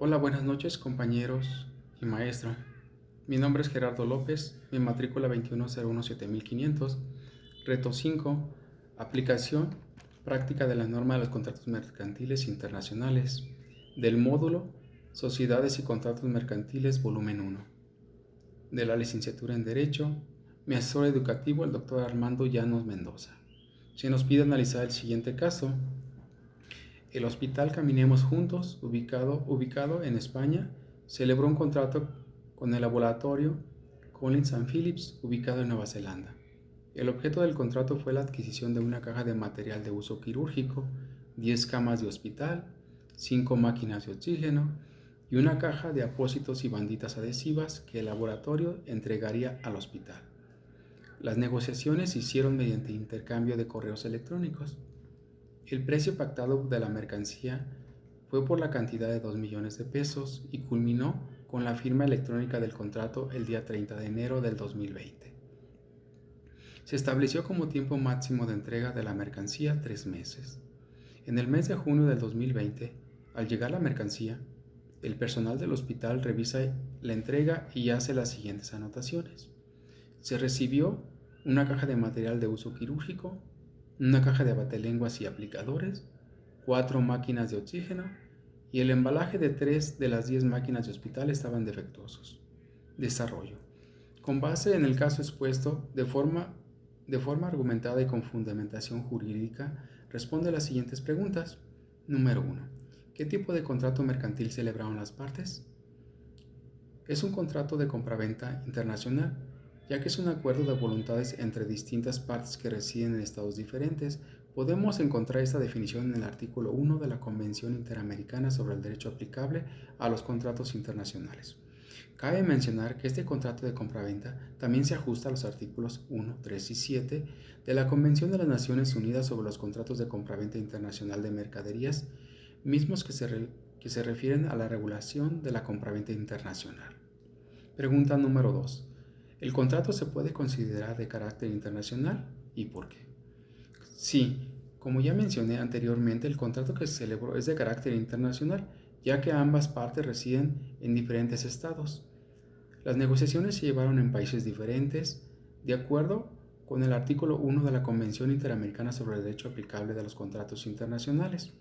Hola, buenas noches compañeros y maestro. Mi nombre es Gerardo López, mi matrícula 21017500, reto 5, aplicación práctica de la norma de los contratos mercantiles internacionales, del módulo Sociedades y Contratos Mercantiles, volumen 1, de la licenciatura en Derecho, mi asesor educativo, el doctor Armando Llanos Mendoza. Se nos pide analizar el siguiente caso. El Hospital Caminemos Juntos, ubicado en España, celebró un contrato con el laboratorio Collins and Phillips, ubicado en Nueva Zelanda. El objeto del contrato fue la adquisición de una caja de material de uso quirúrgico, 10 camas de hospital, 5 máquinas de oxígeno y una caja de apósitos y banditas adhesivas que el laboratorio entregaría al hospital. Las negociaciones se hicieron mediante intercambio de correos electrónicos. El precio pactado de la mercancía fue por la cantidad de 2 millones de pesos y culminó con la firma electrónica del contrato el día 30 de enero del 2020. Se estableció como tiempo máximo de entrega de la mercancía 3 meses. En el mes de junio del 2020, al llegar la mercancía, el personal del hospital revisa la entrega y hace las siguientes anotaciones. Se recibió una caja de material de uso quirúrgico, una caja de abatelenguas y aplicadores, 4 máquinas de oxígeno y el embalaje de 3 de las 10 máquinas de hospital estaban defectuosos. Desarrollo. Con base en el caso expuesto, de forma argumentada y con fundamentación jurídica, responde a las siguientes preguntas. Número 1. ¿Qué tipo de contrato mercantil celebraron las partes? Es un contrato de compraventa internacional, ya que es un acuerdo de voluntades entre distintas partes que residen en estados diferentes. Podemos encontrar esta definición en el artículo 1 de la Convención Interamericana sobre el Derecho Aplicable a los Contratos Internacionales. Cabe mencionar que este contrato de compraventa también se ajusta a los artículos 1, 3 y 7 de la Convención de las Naciones Unidas sobre los Contratos de Compraventa Internacional de Mercaderías, mismos que se refieren a la regulación de la compraventa internacional. Pregunta número 2. ¿El contrato se puede considerar de carácter internacional y por qué? Sí, como ya mencioné anteriormente, el contrato que se celebró es de carácter internacional, ya que ambas partes residen en diferentes estados. Las negociaciones se llevaron en países diferentes, de acuerdo con el artículo 1 de la Convención Interamericana sobre el Derecho Aplicable de los Contratos Internacionales.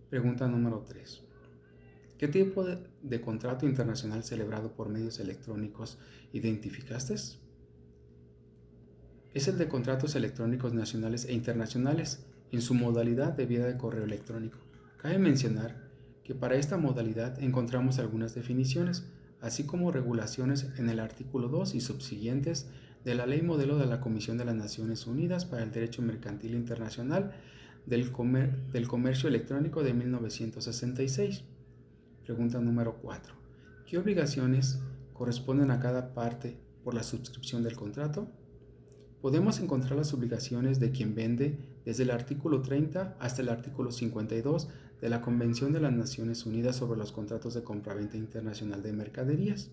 Pregunta número 3. ¿Qué tipo de contrato internacional celebrado por medios electrónicos identificaste? Es el de contratos electrónicos nacionales e internacionales en su modalidad de vía de correo electrónico. Cabe mencionar que para esta modalidad encontramos algunas definiciones, así como regulaciones en el artículo 2 y subsiguientes de la Ley Modelo de la Comisión de las Naciones Unidas para el Derecho Mercantil Internacional del Comercio Electrónico de 1966. Pregunta número 4. ¿Qué obligaciones corresponden a cada parte por la suscripción del contrato? Podemos encontrar las obligaciones de quien vende desde el artículo 30 hasta el artículo 52 de la Convención de las Naciones Unidas sobre los Contratos de Compraventa Internacional de Mercaderías.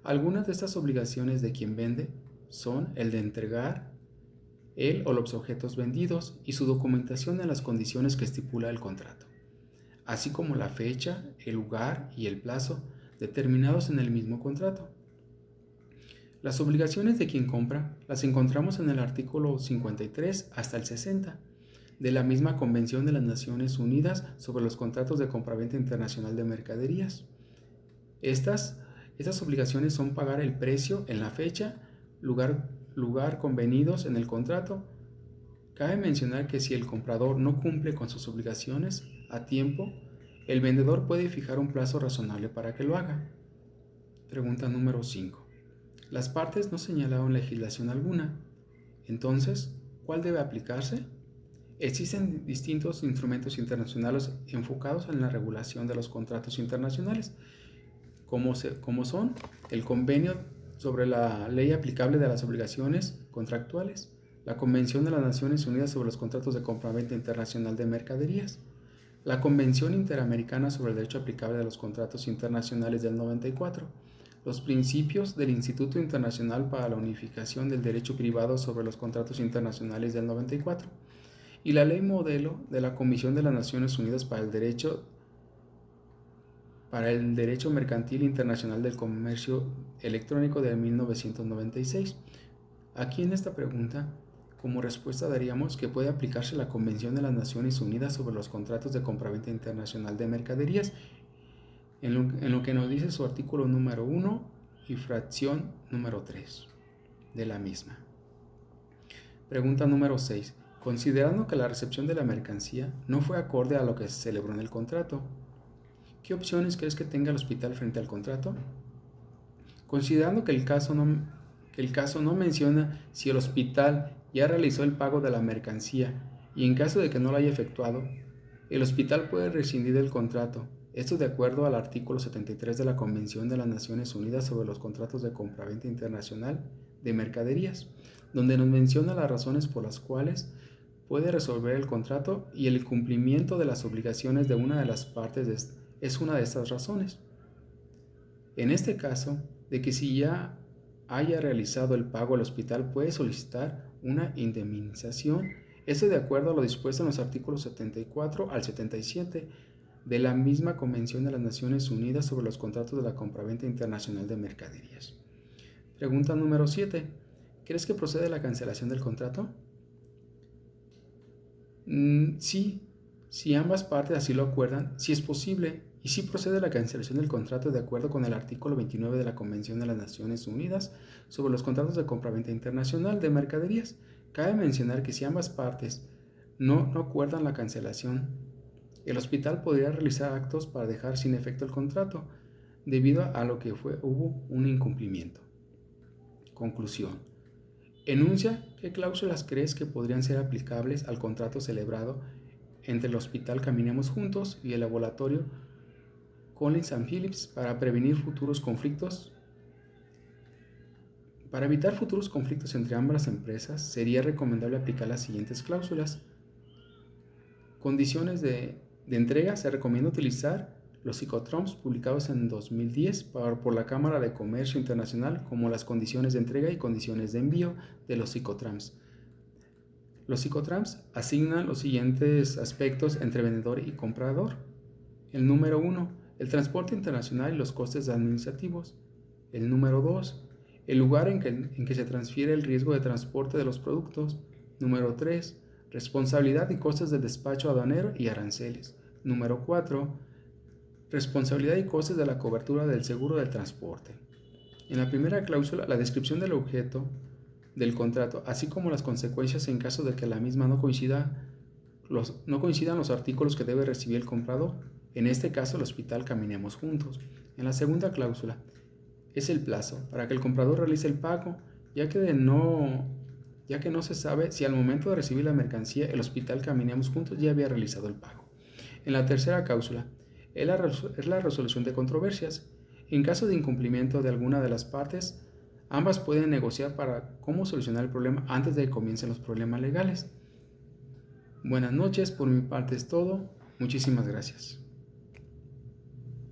Algunas de estas obligaciones de quien vende son el de entregar el o los objetos vendidos y su documentación en las condiciones que estipula el contrato, así como la fecha, el lugar y el plazo determinados en el mismo contrato. Las obligaciones de quien compra las encontramos en el artículo 53 hasta el 60 de la misma Convención de las Naciones Unidas sobre los Contratos de Compraventa Internacional de Mercaderías. Estas obligaciones son pagar el precio en la fecha, lugar convenidos en el contrato. Cabe mencionar que si el comprador no cumple con sus obligaciones a tiempo, el vendedor puede fijar un plazo razonable para que lo haga. Pregunta número 5. Las partes no señalaron legislación alguna. Entonces, ¿cuál debe aplicarse? Existen distintos instrumentos internacionales enfocados en la regulación de los contratos internacionales, como son el Convenio sobre la Ley Aplicable de las Obligaciones Contractuales, la Convención de las Naciones Unidas sobre los Contratos de Compraventa Internacional de Mercaderías, la Convención Interamericana sobre el Derecho Aplicable de los Contratos Internacionales del 94, los principios del Instituto Internacional para la Unificación del Derecho Privado sobre los Contratos Internacionales del 94 y la Ley Modelo de la Comisión de las Naciones Unidas para el Derecho para el Derecho Mercantil Internacional del Comercio Electrónico de 1996. Aquí en esta pregunta, como respuesta daríamos que puede aplicarse la Convención de las Naciones Unidas sobre los contratos de compraventa internacional de mercaderías, en lo que nos dice su artículo número 1 y fracción número 3 de la misma. Pregunta número 6. Considerando que la recepción de la mercancía no fue acorde a lo que se celebró en el contrato, ¿qué opciones crees que tenga el hospital frente al contrato? Considerando que el caso no menciona si el hospital ya realizó el pago de la mercancía y en caso de que no lo haya efectuado, el hospital puede rescindir el contrato. Esto de acuerdo al artículo 73 de la Convención de las Naciones Unidas sobre los contratos de compraventa internacional de mercaderías, donde nos menciona las razones por las cuales puede resolver el contrato y el cumplimiento de las obligaciones de una de las partes es una de estas razones. En este caso, de que si ya haya realizado el pago, el hospital puede solicitar una indemnización, esto de acuerdo a lo dispuesto en los artículos 74 al 77 de la misma Convención de las Naciones Unidas sobre los contratos de la compraventa internacional de mercaderías. Pregunta número 7. ¿Crees que procede la cancelación del contrato? Sí, si ambas partes así lo acuerdan, sí es posible y sí procede la cancelación del contrato de acuerdo con el artículo 29 de la Convención de las Naciones Unidas sobre los contratos de compraventa internacional de mercaderías. Cabe mencionar que si ambas partes no acuerdan la cancelación, el hospital podría realizar actos para dejar sin efecto el contrato, debido a lo que hubo un incumplimiento. Conclusión. Enuncia qué cláusulas crees que podrían ser aplicables al contrato celebrado entre el Hospital Caminemos Juntos y el laboratorio Collins & Phillips para prevenir futuros conflictos. Para evitar futuros conflictos entre ambas empresas, sería recomendable aplicar las siguientes cláusulas. Condiciones de entrega. Se recomienda utilizar los psicotrams publicados en 2010 por la Cámara de Comercio Internacional como las condiciones de entrega y condiciones de envío de los psicotrams. Los psicotrams asignan los siguientes aspectos entre vendedor y comprador. El número 1, el transporte internacional y los costes administrativos. El número 2, el lugar en que se transfiere el riesgo de transporte de los productos. Número 3, responsabilidad y costes del despacho aduanero y aranceles. Número 4, responsabilidad y costes de la cobertura del seguro del transporte. En la primera cláusula, la descripción del objeto del contrato, así como las consecuencias en caso de que la misma no coincidan los artículos que debe recibir el comprador. En este caso, el hospital Caminemos Juntos. En la segunda cláusula, es el plazo para que el comprador realice el pago, ya que no se sabe si al momento de recibir la mercancía el hospital Caminemos Juntos ya había realizado el pago. En la tercera cláusula, es la resolución de controversias. En caso de incumplimiento de alguna de las partes, ambas pueden negociar para cómo solucionar el problema antes de que comiencen los problemas legales. Buenas noches, por mi parte es todo. Muchísimas gracias.